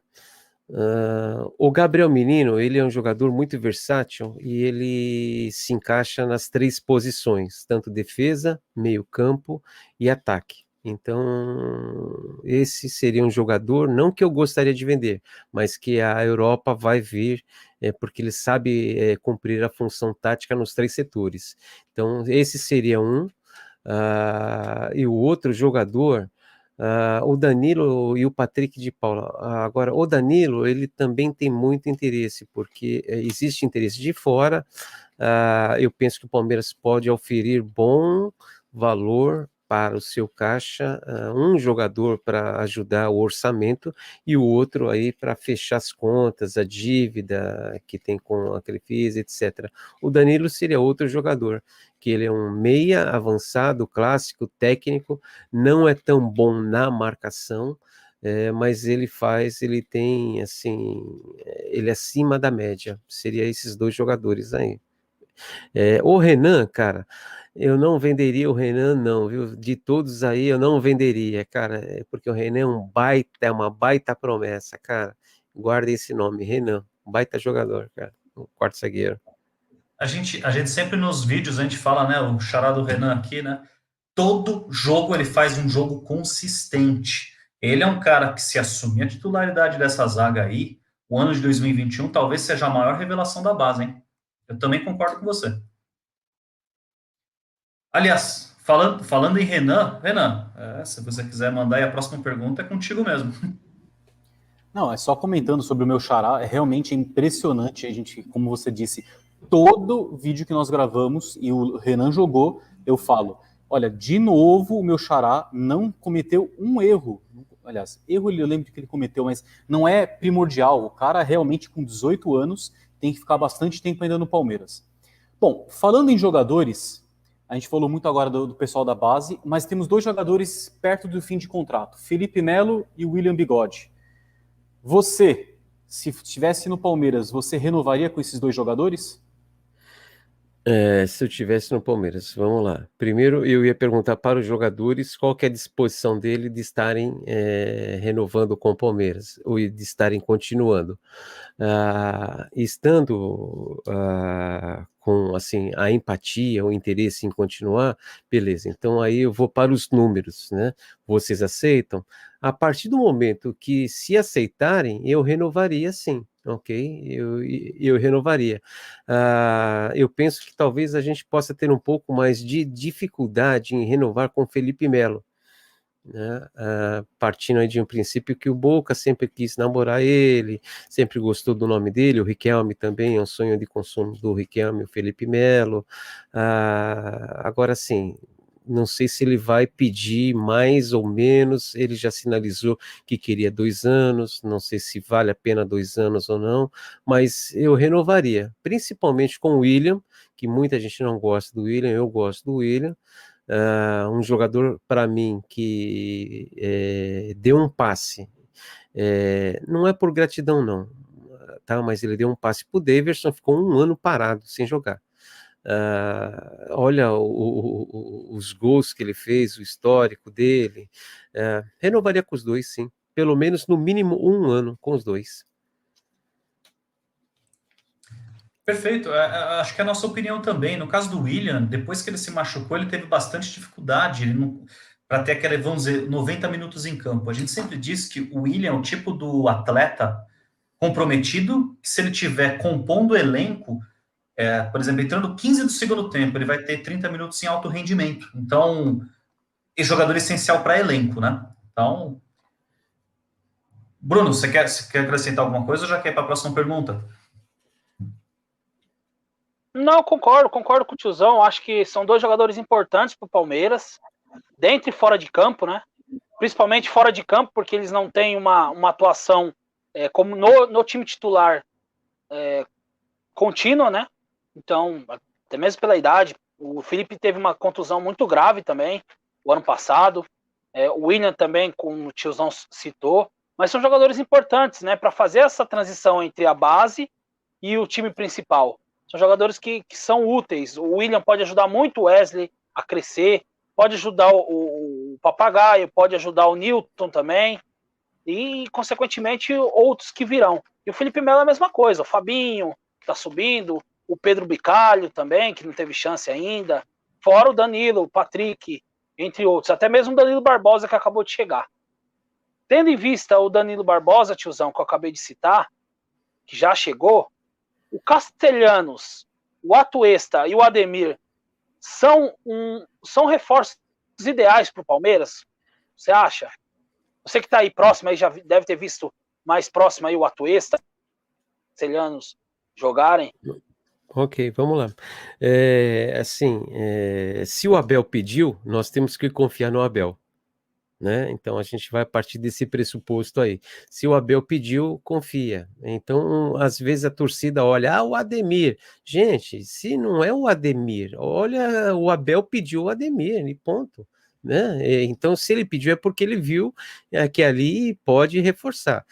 S2: O Gabriel Menino, ele é um jogador muito versátil e ele se encaixa nas 3 posições, tanto defesa, meio-campo e ataque. Então, esse seria um jogador, não que eu gostaria de vender, mas que a Europa vai vir, porque ele sabe cumprir a função tática nos 3 setores. Então, esse seria um. E o outro jogador, o Danilo e o Patrick de Paula. Agora, o Danilo, ele também tem muito interesse, porque existe interesse de fora. Eu penso que o Palmeiras pode oferir bom valor para o seu caixa, um jogador para ajudar o orçamento e o outro aí para fechar as contas, a dívida que tem com a Crefisa, etc. O Danilo seria outro jogador, que ele é um meia avançado, clássico, técnico, não é tão bom na marcação, mas ele tem, assim, ele é acima da média. Seria esses 2 jogadores aí. O Renan, cara, eu não venderia o Renan, não, viu? De todos aí, eu não venderia, cara, porque o Renan é uma baita promessa, cara. Guardem esse nome, Renan, um baita jogador, cara, um quarto zagueiro.
S1: A gente sempre nos vídeos, a gente fala, né, o xará do Renan aqui, né? Todo jogo ele faz um jogo consistente. Ele é um cara que, se assumir a titularidade dessa zaga aí, o ano de 2021 talvez seja a maior revelação da base, hein? Eu também concordo com você. Aliás, falando em Renan, se você quiser mandar aí a próxima pergunta, é contigo mesmo.
S3: Não, é só comentando sobre o meu xará, é realmente impressionante, a gente, como você disse, todo vídeo que nós gravamos e o Renan jogou, eu falo, olha, de novo o meu xará não cometeu um erro. Aliás, erro eu lembro que ele cometeu, mas não é primordial. O cara realmente com 18 anos tem que ficar bastante tempo ainda no Palmeiras. Bom, falando em jogadores, a gente falou muito agora do pessoal da base, mas temos 2 jogadores perto do fim de contrato, Felipe Melo e William Bigode. Você, se estivesse no Palmeiras, você renovaria com esses 2 jogadores?
S2: Se eu tivesse no Palmeiras, vamos lá. Primeiro, eu ia perguntar para os jogadores qual que é a disposição dele de estarem renovando com o Palmeiras, ou de estarem continuando. Estando com assim a empatia, o interesse em continuar, beleza. Então aí eu vou para os números, né? Vocês aceitam? A partir do momento que se aceitarem, eu renovaria sim. Ok, eu renovaria. Eu penso que talvez a gente possa ter um pouco mais de dificuldade em renovar com Felipe Melo, né? Partindo aí de um princípio que o Boca sempre quis namorar ele, sempre gostou do nome dele, o Riquelme também é um sonho de consumo do Riquelme, o Felipe Melo. Agora sim, não sei se ele vai pedir mais ou menos, ele já sinalizou que queria 2 anos, não sei se vale a pena 2 anos ou não, mas eu renovaria, principalmente com o William, que muita gente não gosta do William, eu gosto do William. Um jogador para mim que deu um passe, não é por gratidão não, tá? Mas ele deu um passe pro Daverson, ficou 1 ano parado sem jogar. Olha os gols que ele fez, o histórico dele. Renovaria com os dois, sim. Pelo menos no mínimo 1 ano com os dois.
S1: Perfeito, acho que é a nossa opinião também. No caso do William, depois que ele se machucou, ele teve bastante dificuldade para ter aquela, vamos dizer, 90 minutos em campo. A gente sempre diz que o William é o tipo do atleta comprometido, que se ele tiver compondo o elenco, por exemplo, entrando 15 do segundo tempo, ele vai ter 30 minutos em alto rendimento. Então, é jogador essencial para elenco, né? Então, Bruno, você quer acrescentar alguma coisa ou já quer ir para a próxima pergunta?
S4: Não, concordo com o tiozão. Acho que são dois jogadores importantes para o Palmeiras, dentro e fora de campo, né? Principalmente fora de campo, porque eles não têm uma atuação como no time titular contínua, né? Então, até mesmo pela idade, o Felipe teve uma contusão muito grave também, o ano passado. O William também, como o tiozão citou. Mas são jogadores importantes, né? Para fazer essa transição entre a base e o time principal. São jogadores que são úteis. O William pode ajudar muito o Wesley a crescer, pode ajudar o Papagaio, pode ajudar o Newton também, e, consequentemente, outros que virão. E o Felipe Melo é a mesma coisa. O Fabinho, que está subindo, o Pedro Bicalho também, que não teve chance ainda, fora o Danilo, o Patrick, entre outros. Até mesmo o Danilo Barbosa, que acabou de chegar. Tendo em vista o Danilo Barbosa, tiozão, que eu acabei de citar, que já chegou, o Castelhanos, o Atuesta e o Ademir são reforços ideais para o Palmeiras? Você acha? Você que está aí próximo, aí já deve ter visto mais próximo aí o Atuesta, o Castelhanos jogarem.
S2: Ok, vamos lá. Se o Abel pediu, nós temos que confiar no Abel, né? Então a gente vai partir desse pressuposto aí. Se o Abel pediu, confia. Então, às vezes a torcida olha, o Ademir. Gente, se não é o Ademir, olha, o Abel pediu o Ademir, e ponto. Né? Então, se ele pediu é porque ele viu que ali pode reforçar.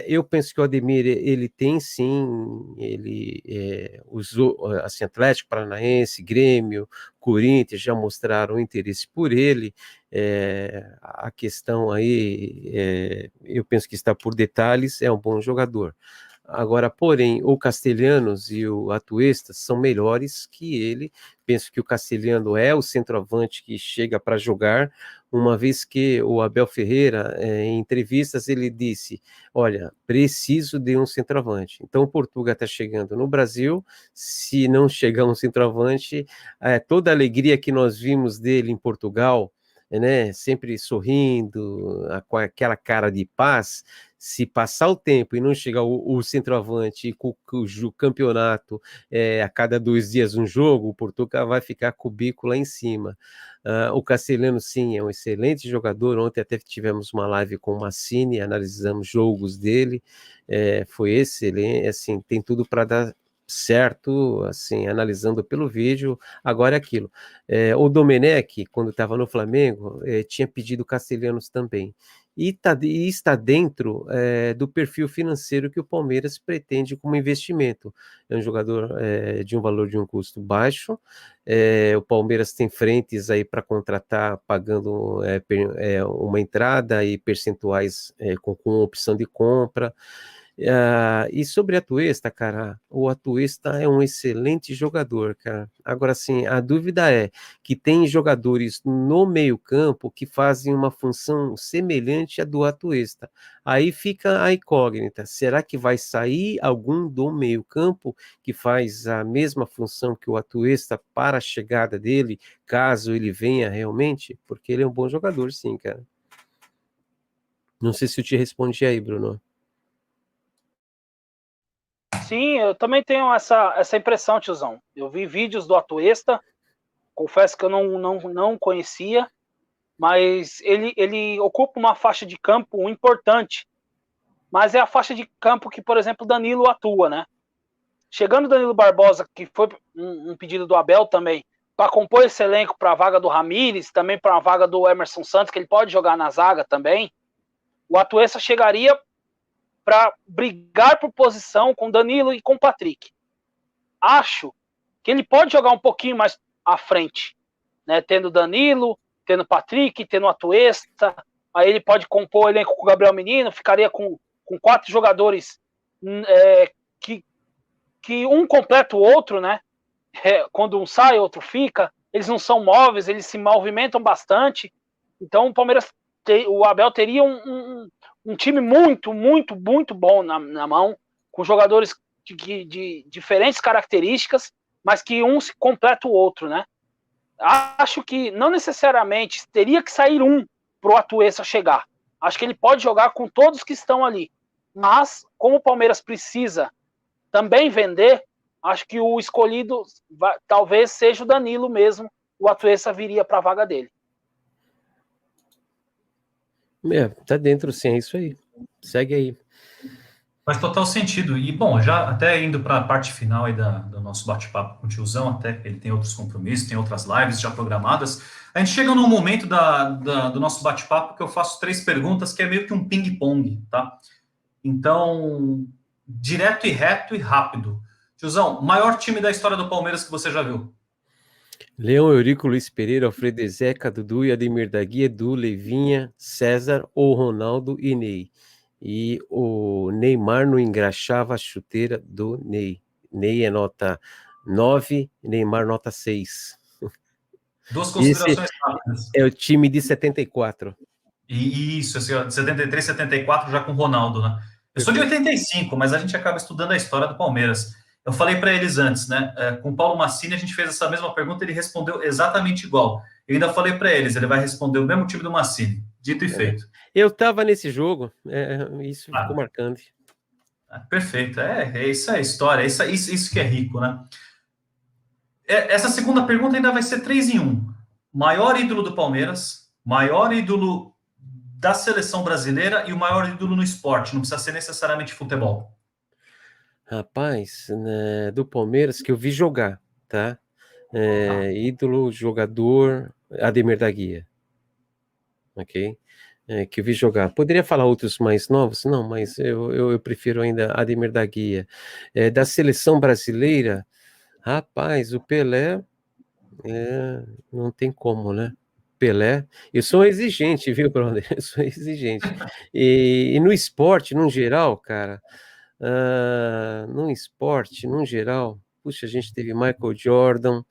S2: Eu penso que o Ademir, ele tem sim, ele usou, assim, Atlético Paranaense, Grêmio, Corinthians já mostraram interesse por ele. A questão aí, eu penso que está por detalhes, é um bom jogador. Agora, porém, o Castelhanos e o Atuesta são melhores que ele. Penso que o Castelhano é o centroavante que chega para jogar, uma vez que o Abel Ferreira, em entrevistas, ele disse, olha, preciso de um centroavante. Então, o Portuga está chegando no Brasil, se não chegar um centroavante, toda a alegria que nós vimos dele em Portugal, né, sempre sorrindo, com aquela cara de paz, se passar o tempo e não chegar o centroavante cujo campeonato a cada 2 dias um jogo, o Portugal vai ficar com o bico lá em cima. O Castelhano, sim, é um excelente jogador. Ontem até tivemos uma live com o Massini, analisamos jogos dele, foi excelente, assim, tem tudo para dar certo, assim, analisando pelo vídeo. Agora é aquilo, o Domenech, quando estava no Flamengo, tinha pedido Castelhanos também, e está dentro do perfil financeiro que o Palmeiras pretende como investimento. É um jogador de um valor de um custo baixo, o Palmeiras tem frentes aí para contratar, pagando uma entrada e percentuais com opção de compra. E sobre a Atuesta, cara, o Atuesta é um excelente jogador, cara. Agora, sim, a dúvida é que tem jogadores no meio-campo que fazem uma função semelhante à do Atuesta. Aí fica a incógnita: será que vai sair algum do meio-campo que faz a mesma função que o Atuesta para a chegada dele, caso ele venha realmente? Porque ele é um bom jogador, sim, cara. Não sei se eu te respondi aí, Bruno.
S4: Sim, eu também tenho essa impressão, tiozão. Eu vi vídeos do Atuesta, confesso que eu não conhecia, mas ele ocupa uma faixa de campo importante. Mas é a faixa de campo que, por exemplo, Danilo atua, né? Chegando Danilo Barbosa, que foi um pedido do Abel também, para compor esse elenco para a vaga do Ramires, também para a vaga do Emerson Santos, que ele pode jogar na zaga também, o Atuesta chegaria para brigar por posição com Danilo e com Patrick. Acho que ele pode jogar um pouquinho mais à frente, né? Tendo Danilo, tendo Patrick, tendo Atuesta, aí ele pode compor o elenco com o Gabriel Menino, ficaria com 4 jogadores que um completa o outro, né? Quando um sai, outro fica. Eles não são móveis, eles se movimentam bastante. Então o Palmeiras, o Abel teria um time muito, muito, muito bom na mão, com jogadores de diferentes características, mas que um se completa o outro, né? Acho que não necessariamente teria que sair um para o Atuesta chegar. Acho que ele pode jogar com todos que estão ali. Mas, como o Palmeiras precisa também vender, acho que o escolhido talvez seja o Danilo mesmo. O Atuesta viria para a vaga dele.
S2: Tá dentro sim, é isso aí. Segue aí.
S1: Faz total sentido. E, bom, já até indo para a parte final aí do nosso bate-papo com o tiozão, até ele tem outros compromissos, tem outras lives já programadas. A gente chega num momento do nosso bate-papo que eu faço 3 perguntas, que é meio que um ping-pong, tá? Então, direto e reto e rápido. Tiozão, maior time da história do Palmeiras que você já viu?
S2: Leão, Eurico, Luiz Pereira, Alfredo Zeca, Dudu e Ademir da Guia, Edu, Levinha, César ou Ronaldo e Ney. E o Neymar não engraxava a chuteira do Ney. Ney é nota 9, Neymar nota 6.
S1: 2 considerações
S2: Esse
S1: rápidas.
S2: é o time de 74.
S1: Isso, esse, 73, 74 já com o Ronaldo, né? Eu sou de 85, mas a gente acaba estudando a história do Palmeiras. Eu falei para eles antes, né? Com o Paulo Massini, a gente fez essa mesma pergunta, ele respondeu exatamente igual. Eu ainda falei para eles, ele vai responder o mesmo time do Massini. Dito e feito.
S2: Eu estava nesse jogo, isso ficou marcante.
S1: Perfeito, isso é história, isso que é rico, né? Essa segunda pergunta ainda vai ser 3 em 1. Maior ídolo do Palmeiras, maior ídolo da seleção brasileira e o maior ídolo no esporte, não precisa ser necessariamente futebol.
S2: Rapaz, né, do Palmeiras que eu vi jogar, tá? Ídolo, jogador, Ademir da Guia. Ok? Que eu vi jogar. Poderia falar outros mais novos? Não, mas eu prefiro ainda Ademir da Guia. Da seleção brasileira, rapaz, o Pelé, não tem como, né? Pelé, eu sou exigente, viu, brother? Eu sou exigente. E no esporte, no geral, cara, no esporte, no geral, puxa, a gente teve Michael Jordan,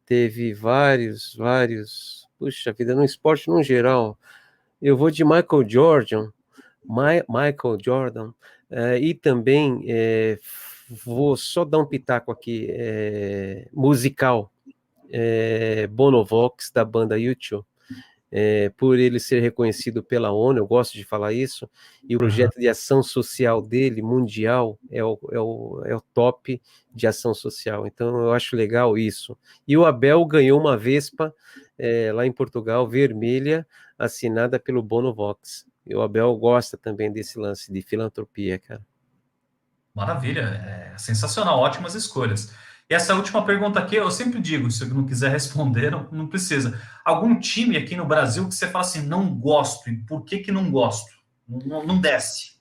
S2: teve vários, puxa vida, no esporte, no geral, eu vou de Michael Jordan, e também vou só dar um pitaco aqui, musical, Bonovox, da banda U2, por ele ser reconhecido pela ONU, eu gosto de falar isso, e o projeto de ação social dele, mundial, é o top de ação social, então eu acho legal isso. E o Abel ganhou uma Vespa, lá em Portugal, vermelha, assinada pelo Bonovox, e o Abel gosta também desse lance de filantropia, cara.
S1: Maravilha, sensacional, ótimas escolhas. E essa última pergunta aqui, eu sempre digo, se não quiser responder, não precisa. Algum time aqui no Brasil que você fala assim, não gosto, e por que não gosto? Não desce.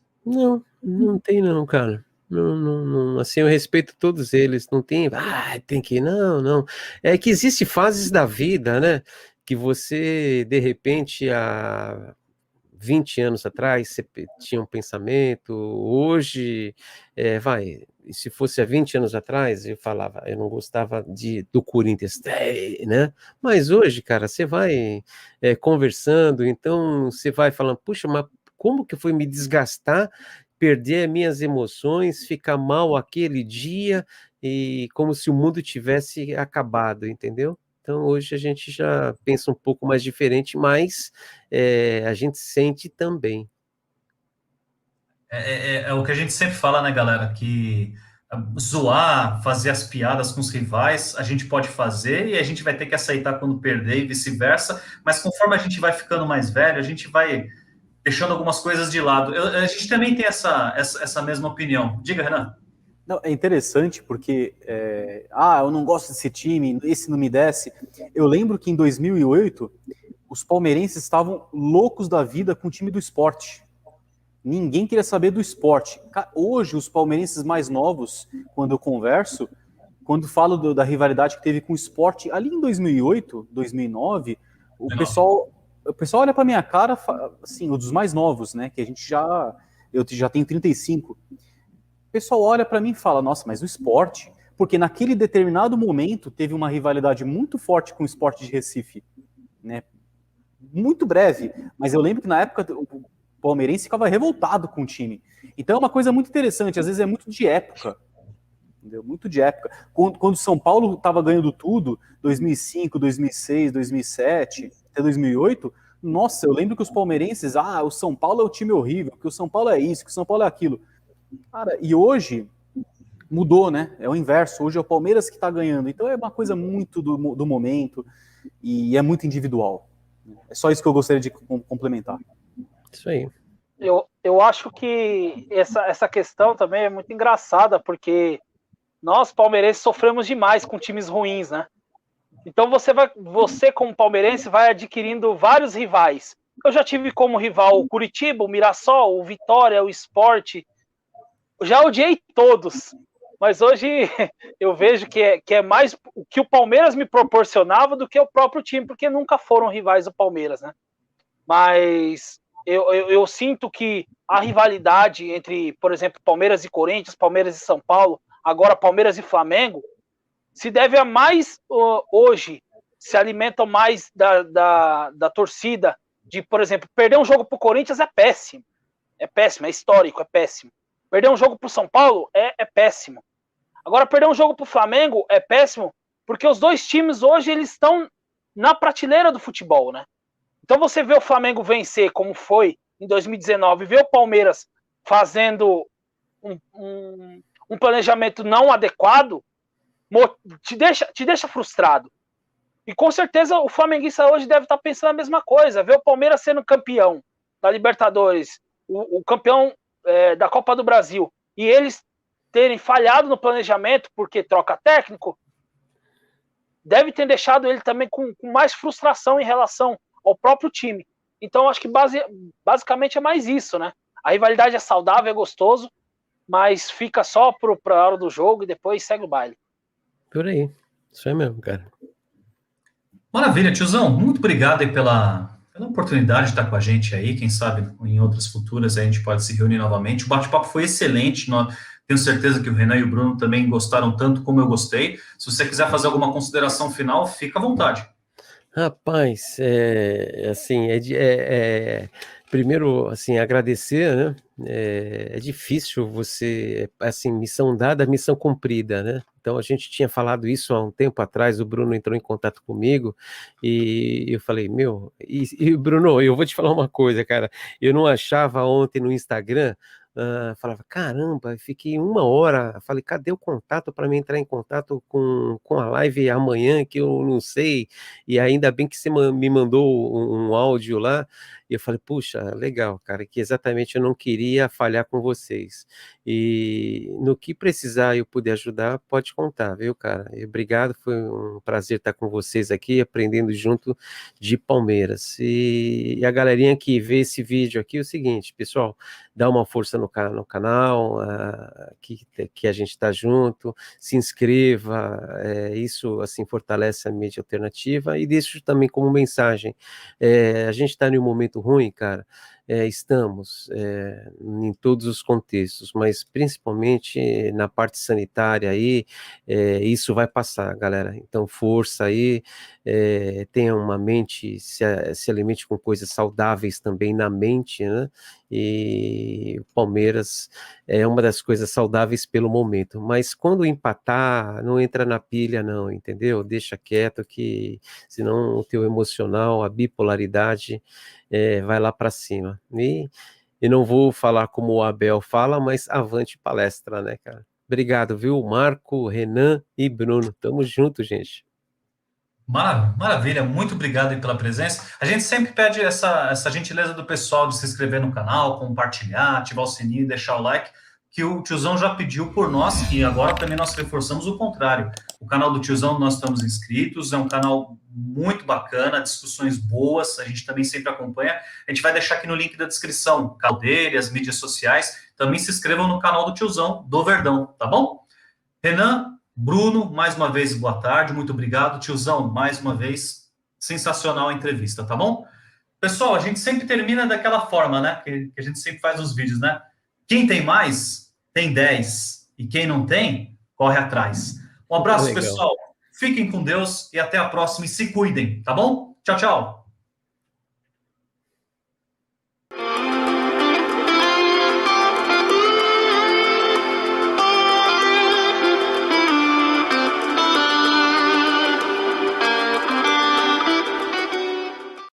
S2: Não tem não, cara. Assim, eu respeito todos eles, não tem, tem que, não. É que existe fases da vida, né, que você, de repente, há 20 anos atrás, você tinha um pensamento, hoje, se fosse há 20 anos atrás, eu falava, eu não gostava do Corinthians, né, mas hoje, cara, você vai conversando, então você vai falando, puxa, mas como que foi me desgastar, perder minhas emoções, ficar mal aquele dia, e como se o mundo tivesse acabado, entendeu? Então, hoje a gente já pensa um pouco mais diferente, mas a gente sente também.
S1: É o que a gente sempre fala, né, galera? Que zoar, fazer as piadas com os rivais, a gente pode fazer e a gente vai ter que aceitar quando perder e vice-versa, mas conforme a gente vai ficando mais velho, a gente vai deixando algumas coisas de lado. A gente também tem essa mesma opinião. Diga, Renan.
S3: Não, é interessante porque, eu não gosto desse time, esse não me desce. Eu lembro que em 2008, os palmeirenses estavam loucos da vida com o time do esporte. Ninguém queria saber do esporte. Hoje, os palmeirenses mais novos, quando eu converso, quando falo da rivalidade que teve com o esporte, ali em 2008, 2009, o pessoal olha para minha cara, assim, os dos mais novos, né, que eu já tenho 35. O pessoal olha para mim e fala, nossa, mas o esporte, porque naquele determinado momento teve uma rivalidade muito forte com o Sport de Recife, né? Muito breve, mas eu lembro que na época o palmeirense ficava revoltado com o time. Então é uma coisa muito interessante, às vezes é muito de época, entendeu? Muito de época. Quando São Paulo estava ganhando tudo, 2005, 2006, 2007, até 2008, nossa, eu lembro que os palmeirenses, o São Paulo é o time horrível, que o São Paulo é isso, que o São Paulo é aquilo. Cara, e hoje mudou, né? É o inverso. Hoje é o Palmeiras que está ganhando. Então é uma coisa muito do momento e é muito individual. É só isso que eu gostaria de complementar.
S2: Isso aí.
S4: Eu acho que essa questão também é muito engraçada, porque nós, palmeirenses, sofremos demais com times ruins, né? Então você como palmeirense, vai adquirindo vários rivais. Eu já tive como rival o Curitiba, o Mirassol, o Vitória, o Sport. Já odiei todos, mas hoje eu vejo que é mais o que o Palmeiras me proporcionava do que o próprio time, porque nunca foram rivais do Palmeiras, né? Mas eu sinto que a rivalidade entre, por exemplo, Palmeiras e Corinthians, Palmeiras e São Paulo, agora Palmeiras e Flamengo, se deve a mais, hoje, se alimentam mais da torcida, de, por exemplo, perder um jogo pro Corinthians é péssimo, é histórico, é péssimo. Perder um jogo pro São Paulo é péssimo. Agora, perder um jogo pro Flamengo é péssimo, porque os dois times hoje eles estão na prateleira do futebol, né? Então você vê o Flamengo vencer, como foi em 2019, vê o Palmeiras fazendo um planejamento não adequado, te deixa frustrado. E com certeza o flamenguista hoje deve estar pensando a mesma coisa, ver o Palmeiras sendo campeão da Libertadores, o campeão da Copa do Brasil, e eles terem falhado no planejamento porque troca técnico, deve ter deixado ele também com mais frustração em relação ao próprio time. Então, acho que basicamente é mais isso, né? A rivalidade é saudável, é gostoso, mas fica só para a hora do jogo e depois segue o baile.
S2: Por aí. Isso aí mesmo, cara.
S1: Maravilha, tiozão. Muito obrigado aí pela oportunidade de estar com a gente aí. Quem sabe em outras futuras a gente pode se reunir novamente. O bate-papo foi excelente. Tenho certeza que o Renan e o Bruno também gostaram tanto como eu gostei. Se você quiser fazer alguma consideração final, fica à vontade.
S2: Rapaz, assim, primeiro, assim, agradecer, né? É difícil você, assim, missão dada, missão cumprida, né? Então a gente tinha falado isso há um tempo atrás, o Bruno entrou em contato comigo e eu falei, e Bruno, eu vou te falar uma coisa, cara, eu não achava ontem no Instagram. Falava, caramba, fiquei 1 hora, falei, cadê o contato para mim entrar em contato com a live amanhã, que eu não sei, e ainda bem que você me mandou um áudio lá, E eu falei, puxa, legal, cara, que exatamente eu não queria falhar com vocês. E no que precisar eu puder ajudar, pode contar, viu, cara? E obrigado, foi um prazer estar com vocês aqui, aprendendo junto de Palmeiras. E a galerinha que vê esse vídeo aqui, é o seguinte, pessoal, dá uma força no canal, que a gente está junto, se inscreva, isso assim fortalece a mídia alternativa, e deixo também como mensagem, a gente está em um momento ruim, cara, estamos em todos os contextos, mas principalmente na parte sanitária aí, isso vai passar, galera, então força aí, tenha uma mente, se alimente com coisas saudáveis também na mente, né, e o Palmeiras é uma das coisas saudáveis pelo momento, mas quando empatar, não entra na pilha não, entendeu? Deixa quieto que senão o teu emocional, a bipolaridade vai lá para cima. E não vou falar como o Abel fala, mas avante palestra, né, cara? Obrigado, viu? Marco, Renan e Bruno. Tamo junto, gente.
S1: Maravilha, muito obrigado aí pela presença. A gente sempre pede essa gentileza do pessoal de se inscrever no canal, compartilhar, ativar o sininho, deixar o like, que o Tiozão já pediu por nós, e agora também nós reforçamos o contrário. O canal do Tiozão nós estamos inscritos, é um canal muito bacana, discussões boas, a gente também sempre acompanha. A gente vai deixar aqui no link da descrição o canal dele, as mídias sociais. Também se inscrevam no canal do Tiozão, do Verdão, tá bom? Renan, Bruno, mais uma vez, boa tarde, muito obrigado. Tiozão, mais uma vez, sensacional a entrevista, tá bom? Pessoal, a gente sempre termina daquela forma, né? Que a gente sempre faz os vídeos, né? Quem tem mais, tem 10. E quem não tem, corre atrás. Um abraço, pessoal. Fiquem com Deus e até a próxima. E se cuidem, tá bom? Tchau, tchau.